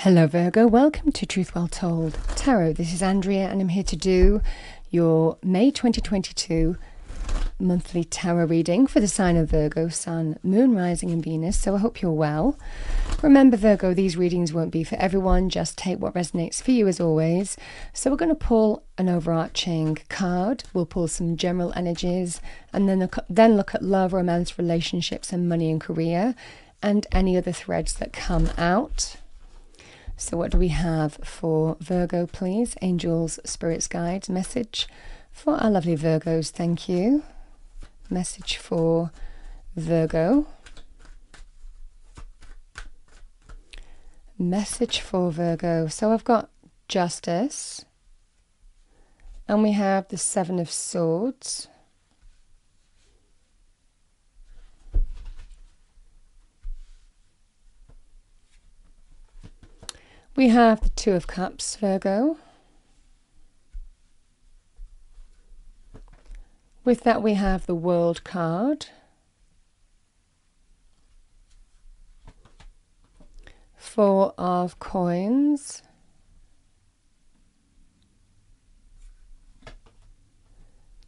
Hello Virgo, welcome to Truth Well Told Tarot. This is Andrea and I'm here to do your May 2022 monthly tarot reading for the sign of Virgo, Sun, Moon, Rising and Venus. So I hope you're well. Remember Virgo, these readings won't be for everyone, just take what resonates for you as always. So we're going to pull an overarching card, we'll pull some general energies and then look at love, romance, relationships and money and career and any other threads that come out. So what do we have for Virgo, please? Angels, spirits, guides, message for our lovely Virgos. Thank you. Message for Virgo. Message for Virgo. So I've got Justice. And we have the Seven of Swords. We have the Two of Cups, Virgo. With that we have the World card. Four of Coins.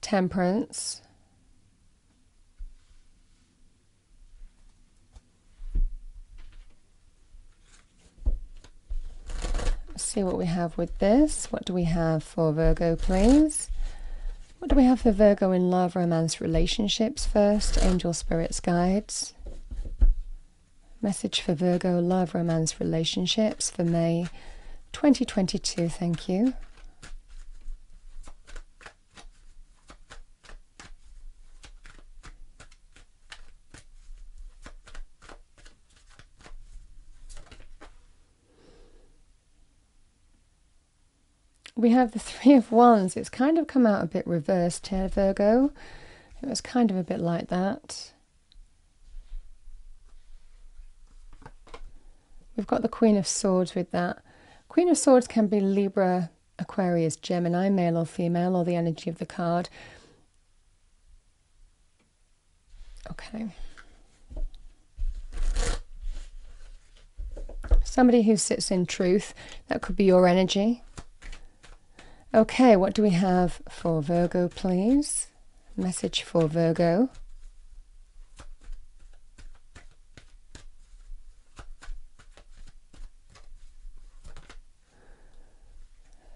Temperance. See what we have with this. What do we have for Virgo, please? What do we have for Virgo in love, romance, relationships first? Angel, spirits, guides. Message for Virgo, love, romance, relationships for May 2022. Thank you. We have the Three of Wands. It's kind of come out a bit reversed here, Virgo. It was kind of a bit like that. We've got the Queen of Swords with that. Queen of Swords can be Libra, Aquarius, Gemini, male or female, or the energy of the card. Okay. Somebody who sits in truth. That could be your energy. Okay, what do we have for Virgo, please? Message for Virgo.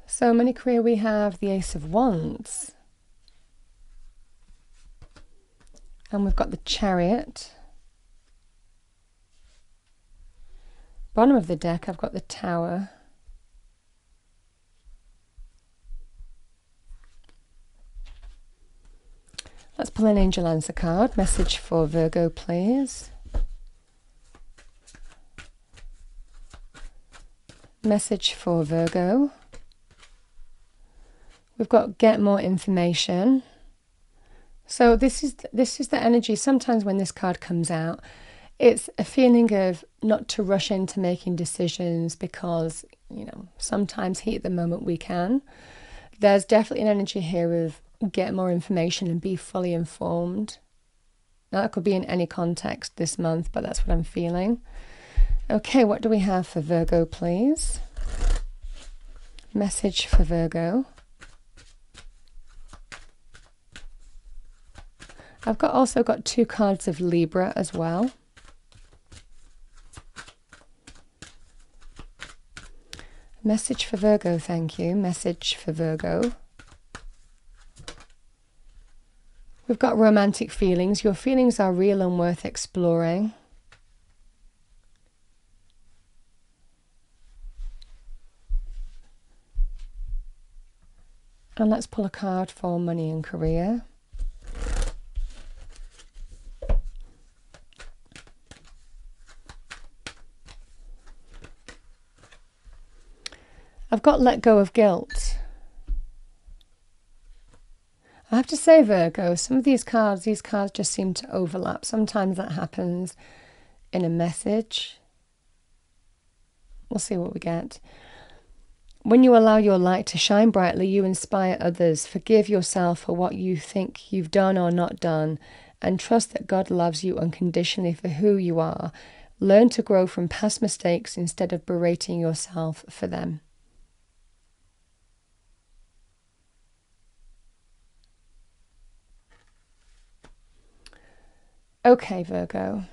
So money, career, we have the Ace of Wands. And we've got the Chariot. Bottom of the deck, I've got the Tower. Let's pull an angel answer card. Message for Virgo, please. Message for Virgo. We've got get more information. So this is the energy. Sometimes when this card comes out, it's a feeling of not to rush into making decisions because, you know, sometimes heat at the moment we can. There's definitely an energy here of get more information and be fully informed. Now that could be in any context this month, but that's what I'm feeling. Okay, what do we have for Virgo, please? Message for Virgo. I've also got two cards of Libra as well. Message for Virgo, thank you. Message for Virgo. We've got romantic feelings. Your feelings are real and worth exploring. And let's pull a card for money and career. I've got let go of guilt. I have to say, Virgo, some of these cards just seem to overlap. Sometimes that happens in a message. We'll see what we get. When you allow your light to shine brightly, you inspire others. Forgive yourself for what you think you've done or not done, and trust that God loves you unconditionally for who you are. Learn to grow from past mistakes instead of berating yourself for them. Okay, Virgo.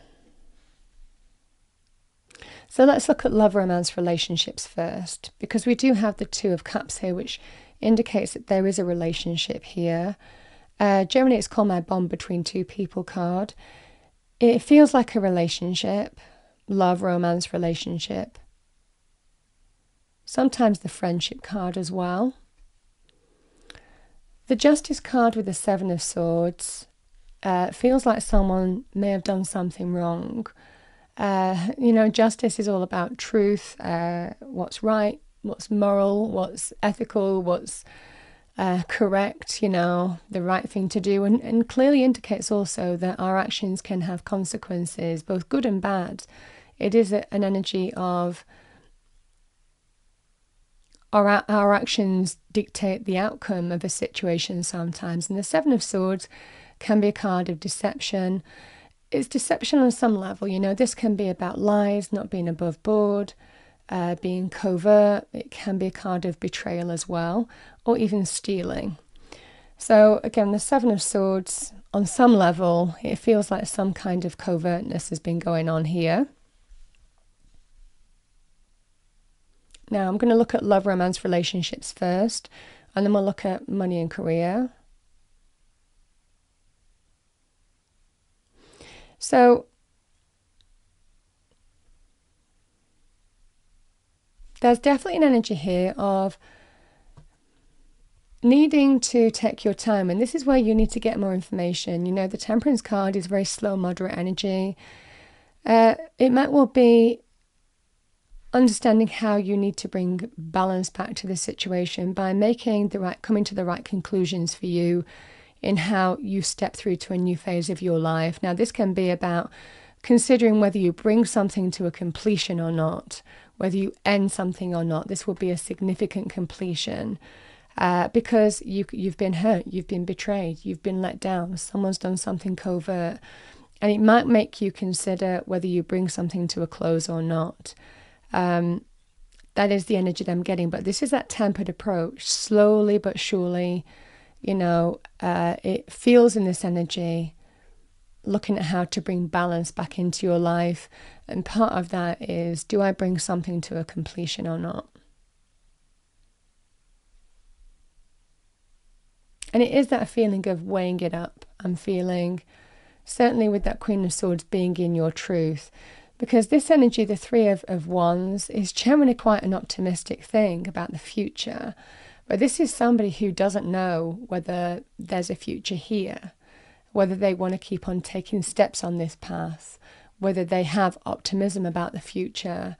So let's look at love, romance, relationships first, because we do have the Two of Cups here, which indicates that there is a relationship here. Generally, it's called my bond between two people card. It feels like a relationship, love, romance, relationship. Sometimes the friendship card as well. The Justice card with the Seven of Swords feels like someone may have done something wrong. Justice is all about truth, what's right, what's moral, what's ethical, what's correct, the right thing to do, and clearly indicates also that our actions can have consequences, both good and bad. It is an energy of our actions dictate the outcome of a situation sometimes, and the Seven of Swords can be a card of deception. It's deception on some level, this can be about lies, not being above board, being covert. It can be a card of betrayal as well, or even stealing. So again, the Seven of Swords, on some level, it feels like some kind of covertness has been going on here. Now I'm going to look at love, romance, relationships first, and then we'll look at money and career. So there's definitely an energy here of needing to take your time, and this is where you need to get more information. The Temperance card is very slow, moderate energy. It might well be understanding how you need to bring balance back to the situation by coming to the right conclusions for you in how you step through to a new phase of your life. Now, this can be about considering whether you bring something to a completion or not, whether you end something or not. This will be a significant completion because you've been hurt, you've been betrayed, you've been let down, someone's done something covert, and it might make you consider whether you bring something to a close or not. That is the energy that I'm getting, but this is that tempered approach, slowly but surely. It feels in this energy, looking at how to bring balance back into your life. And part of that is, do I bring something to a completion or not? And it is that feeling of weighing it up. I'm feeling, certainly with that Queen of Swords, being in your truth. Because this energy, the Three of Wands, is generally quite an optimistic thing about the future. But this is somebody who doesn't know whether there's a future here, whether they want to keep on taking steps on this path, whether they have optimism about the future,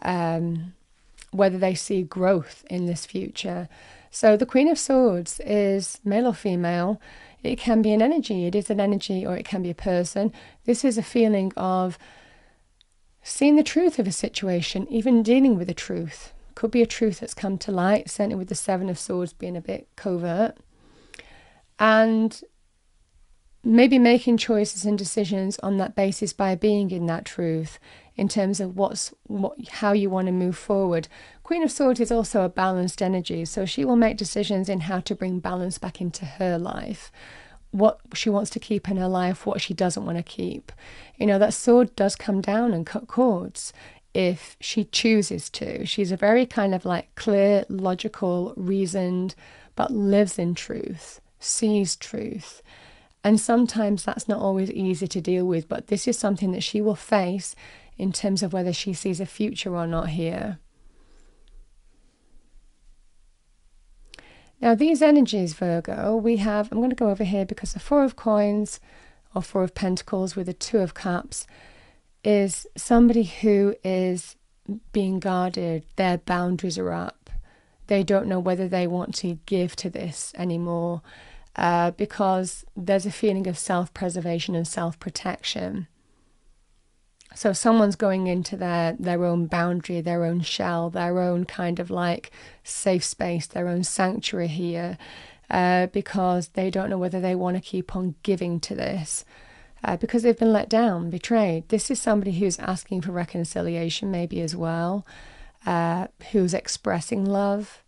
whether they see growth in this future. So the Queen of Swords is male or female. It can be an energy. It is an energy, or it can be a person. This is a feeling of seeing the truth of a situation, even dealing with the truth. Could be a truth that's come to light, certainly with the Seven of Swords being a bit covert. And maybe making choices and decisions on that basis by being in that truth in terms of how you want to move forward. Queen of Swords is also a balanced energy, so she will make decisions in how to bring balance back into her life, what she wants to keep in her life, what she doesn't want to keep. That sword does come down and cut cords if she chooses to. She's a very kind of like clear, logical, reasoned, but lives in truth, sees truth. And sometimes that's not always easy to deal with, but this is something that she will face in terms of whether she sees a future or not here. Now these energies, Virgo, we have, I'm going to go over here because the Four of Coins or Four of Pentacles with the Two of Cups is somebody who is being guarded. Their boundaries are up. They don't know whether they want to give to this anymore because there's a feeling of self-preservation and self-protection. So someone's going into their own boundary, their own shell, their own kind of like safe space, their own sanctuary here because they don't know whether they want to keep on giving to this. because they've been let down, betrayed. This is somebody who's asking for reconciliation maybe as well, who's expressing love.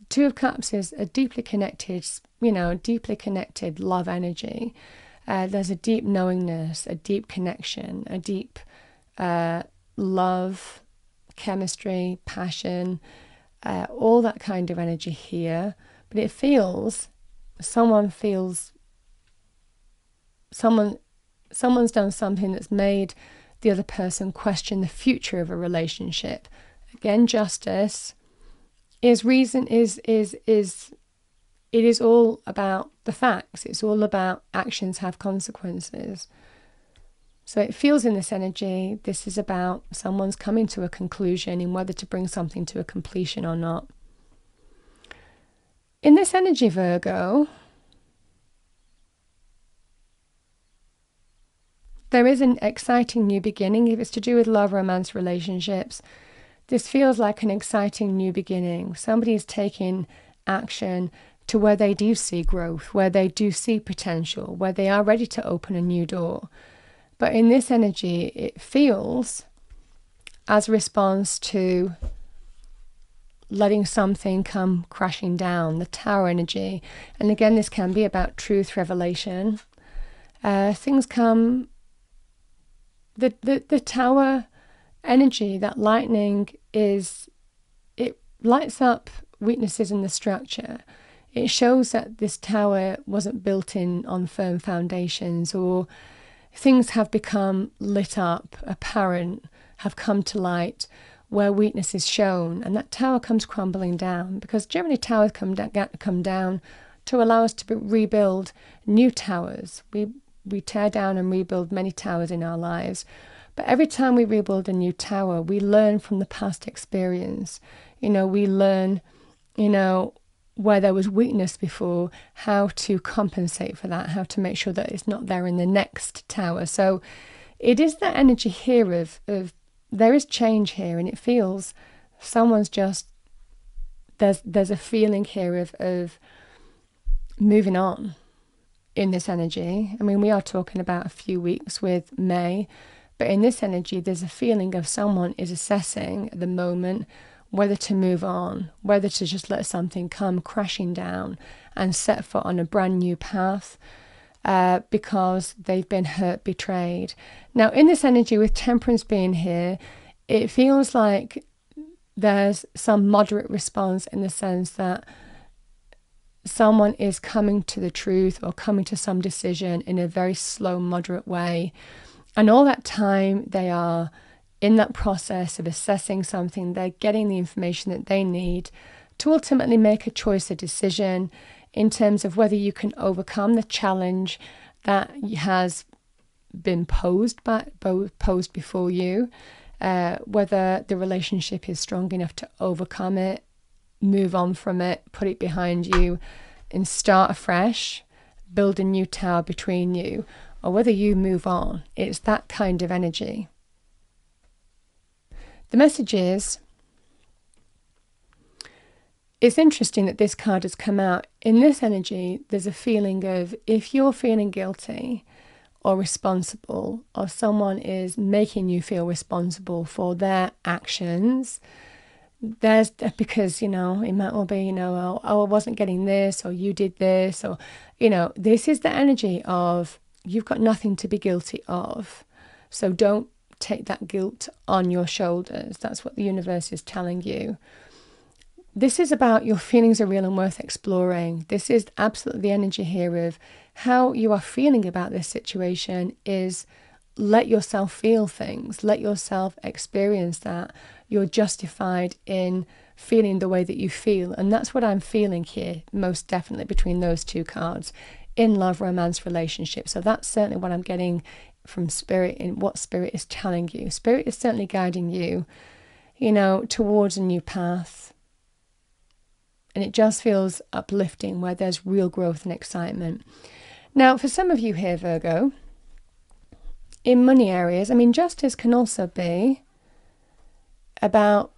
Two of Cups is a deeply connected, deeply connected love energy. There's a deep knowingness, a deep connection, a deep love, chemistry, passion, all that kind of energy here. But it feels, someone's done something that's made the other person question the future of a relationship. Again, justice is it is all about the facts. It's all about actions have consequences. So it feels in this energy, this is about someone's coming to a conclusion in whether to bring something to a completion or not. In this energy, Virgo, there is an exciting new beginning. If it's to do with love, romance, relationships, this feels like an exciting new beginning. Somebody is taking action to where they do see growth, where they do see potential, where they are ready to open a new door. But in this energy, it feels as a response to letting something come crashing down, the Tower energy. And again, this can be about truth, revelation. Things come, the Tower energy, that lightning it lights up weaknesses in the structure. It shows that this tower wasn't built on firm foundations, or things have become lit up, apparent, have come to light where weakness is shown, and that tower comes crumbling down, because generally towers come down to allow us to rebuild new towers. We tear down and rebuild many towers in our lives, but every time we rebuild a new tower, we learn from the past experience. We learn, where there was weakness before, how to compensate for that, how to make sure that it's not there in the next tower. So it is that energy here of there is change here, and it feels someone's just, there's a feeling here of moving on in this energy. I mean, we are talking about a few weeks with May, but in this energy, there's a feeling of someone is assessing at the moment whether to move on, whether to just let something come crashing down and set foot on a brand new path, because they've been hurt, betrayed. Now, in this energy, with Temperance being here, it feels like there's some moderate response, in the sense that someone is coming to the truth or coming to some decision in a very slow, moderate way. And all that time they are in that process of assessing something, they're getting the information that they need to ultimately make a choice, a decision, in terms of whether you can overcome the challenge that has been posed before you, whether the relationship is strong enough to overcome it, move on from it, put it behind you, and start afresh, build a new tower between you, or whether you move on. It's that kind of energy. The message is, it's interesting that this card has come out. In this energy, there's a feeling of, if you're feeling guilty or responsible, or someone is making you feel responsible for their actions, there's, because, it might well be, oh, I wasn't getting this, or you did this, or, this is the energy of, you've got nothing to be guilty of. So don't take that guilt on your shoulders. That's what the universe is telling you. This is about your feelings are real and worth exploring. This is absolutely the energy here of how you are feeling about this situation. Is let yourself feel things, let yourself experience that. You're justified in feeling the way that you feel, and that's what I'm feeling here, most definitely, between those two cards, in love, romance, relationship. So that's certainly what I'm getting from Spirit, in what Spirit is telling you. Spirit is certainly guiding you, towards a new path. And it just feels uplifting, where there's real growth and excitement. Now, for some of you here, Virgo, in money areas, justice can also be about,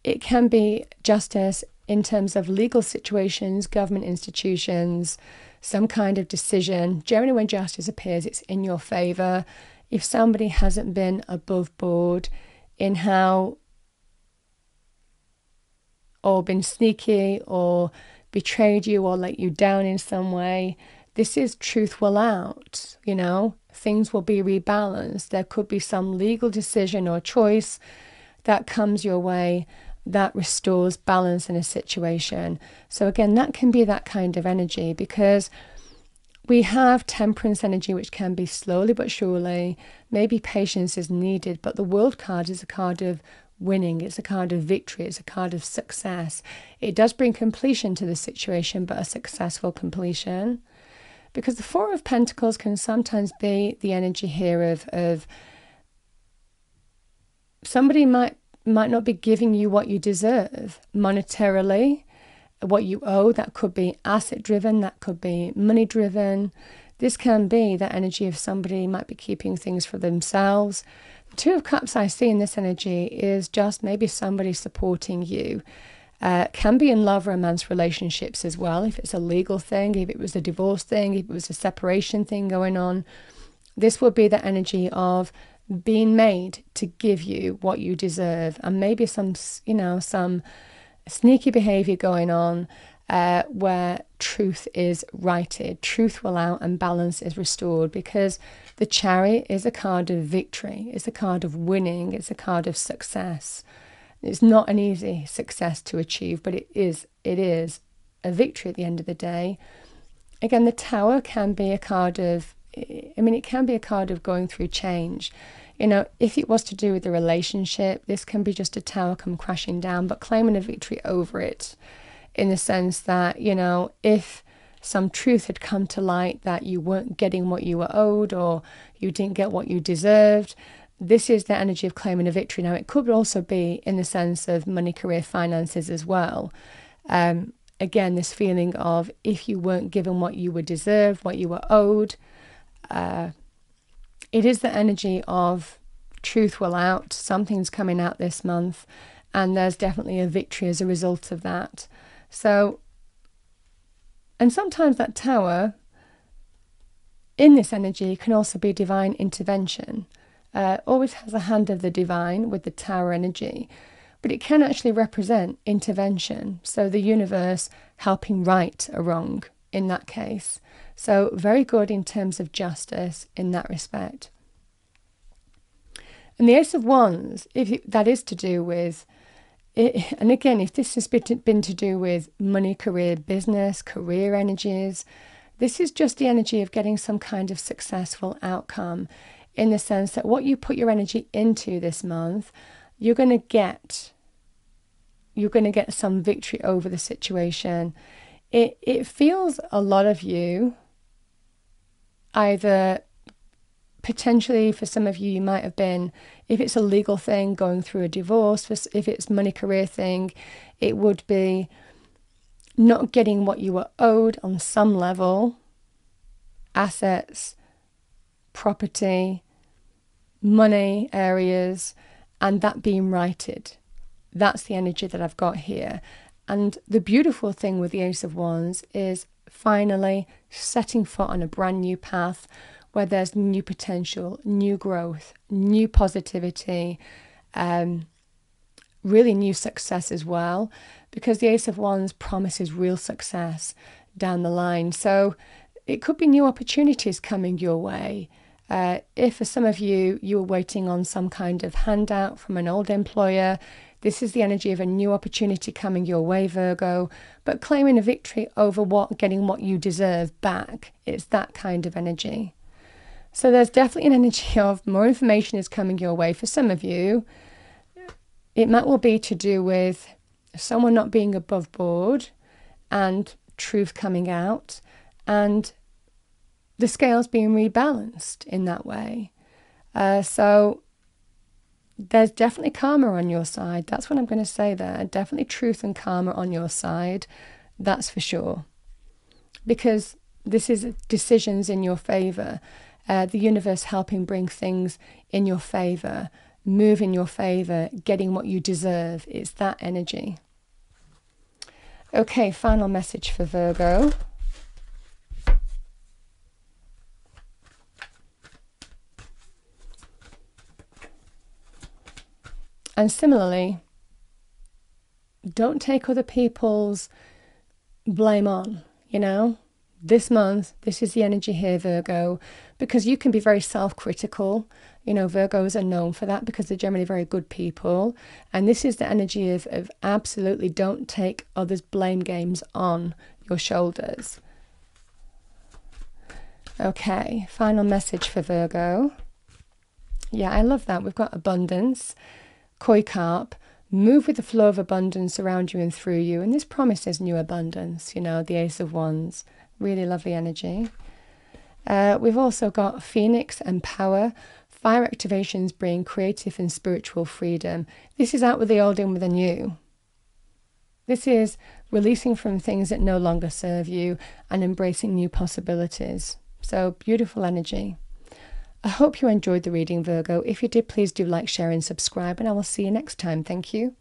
it can be justice in terms of legal situations, government institutions, some kind of decision. Generally, when justice appears, it's in your favor. If somebody hasn't been above board in how, or been sneaky, or betrayed you, or let you down in some way, this is truth will out, you know. Things will be rebalanced. There could be some legal decision or choice that comes your way that restores balance in a situation. So again, that can be that kind of energy, because we have temperance energy, which can be slowly but surely. Maybe patience is needed, but the World card is a card of winning. It's a card of victory. It's a card of success. It does bring completion to the situation, but a successful completion. Because the Four of Pentacles can sometimes be the energy here of somebody might not be giving you what you deserve monetarily, what you owe. That could be asset driven, that could be money driven. This can be that energy of somebody might be keeping things for themselves. The Two of Cups I see in this energy is just maybe somebody supporting you. Can be in love, romance relationships as well. If it's a legal thing, if it was a divorce thing, if it was a separation thing going on, this will be the energy of being made to give you what you deserve. And maybe some, you know, some sneaky behavior going on where truth is righted, truth will out, and balance is restored. Because the Chariot is a card of victory, it's a card of winning, it's a card of success. It's not an easy success to achieve, but it is a victory at the end of the day. Again, the Tower can be a card of, it can be a card of going through change. You know, if it was to do with the relationship, this can be just a tower come crashing down, but claiming a victory over it, in the sense that, you know, if some truth had come to light that you weren't getting what you were owed, or you didn't get what you deserved, this is the energy of claiming a victory. Now, it could also be in the sense of money, career, finances as well. Again, this feeling of if you weren't given what you were deserved, what you were owed, it is the energy of truth will out, something's coming out this month, and there's definitely a victory as a result of that. So, and sometimes that Tower in this energy can also be divine intervention. Always has a hand of the divine with the Tower energy, but it can actually represent intervention. So the universe helping right a wrong in that case. So very good in terms of justice in that respect. And the Ace of Wands, that is to do with, and again, if this has been to do with money, career, business, career energies, this is just the energy of getting some kind of successful outcome, in the sense that what you put your energy into this month, you're going to get some victory over the situation. It feels a lot of you, either potentially for some of you, you might have been, if it's a legal thing, going through a divorce. If it's money, career thing, it would be not getting what you were owed on some level, assets, property, money areas, and that being righted. That's the energy that I've got here. And the beautiful thing with the Ace of Wands is finally setting foot on a brand new path where there's new potential, new growth, new positivity, really new success as well, because the Ace of Wands promises real success down the line. So it could be new opportunities coming your way. If for some of you, you were waiting on some kind of handout from an old employer, this is the energy of a new opportunity coming your way, Virgo, but claiming a victory over getting what you deserve back. It's that kind of energy. So there's definitely an energy of more information is coming your way. For some of you, it might well be to do with someone not being above board and truth coming out, and the scales being rebalanced in that way. So there's definitely karma on your side. That's what I'm going to say there. Definitely truth and karma on your side. That's for sure. Because this is decisions in your favor. The universe helping bring things in your favor, move in your favor, getting what you deserve. It's that energy. Okay, final message for Virgo. And similarly, don't take other people's blame on, you know. This month, this is the energy here, Virgo, because you can be very self-critical. You know, Virgos are known for that because they're generally very good people. And this is the energy of absolutely don't take others' blame games on your shoulders. Okay, final message for Virgo. Yeah, I love that. We've got abundance, koi carp, move with the flow of abundance around you and through you. And this promises new abundance, you know, the Ace of Wands. Really lovely energy. We've also got Phoenix and power. Fire activations bring creative and spiritual freedom. This is out with the old, in with the new. This is releasing from things that no longer serve you and embracing new possibilities. So beautiful energy. I hope you enjoyed the reading, Virgo. If you did, please do like, share and subscribe, and I will see you next time. Thank you.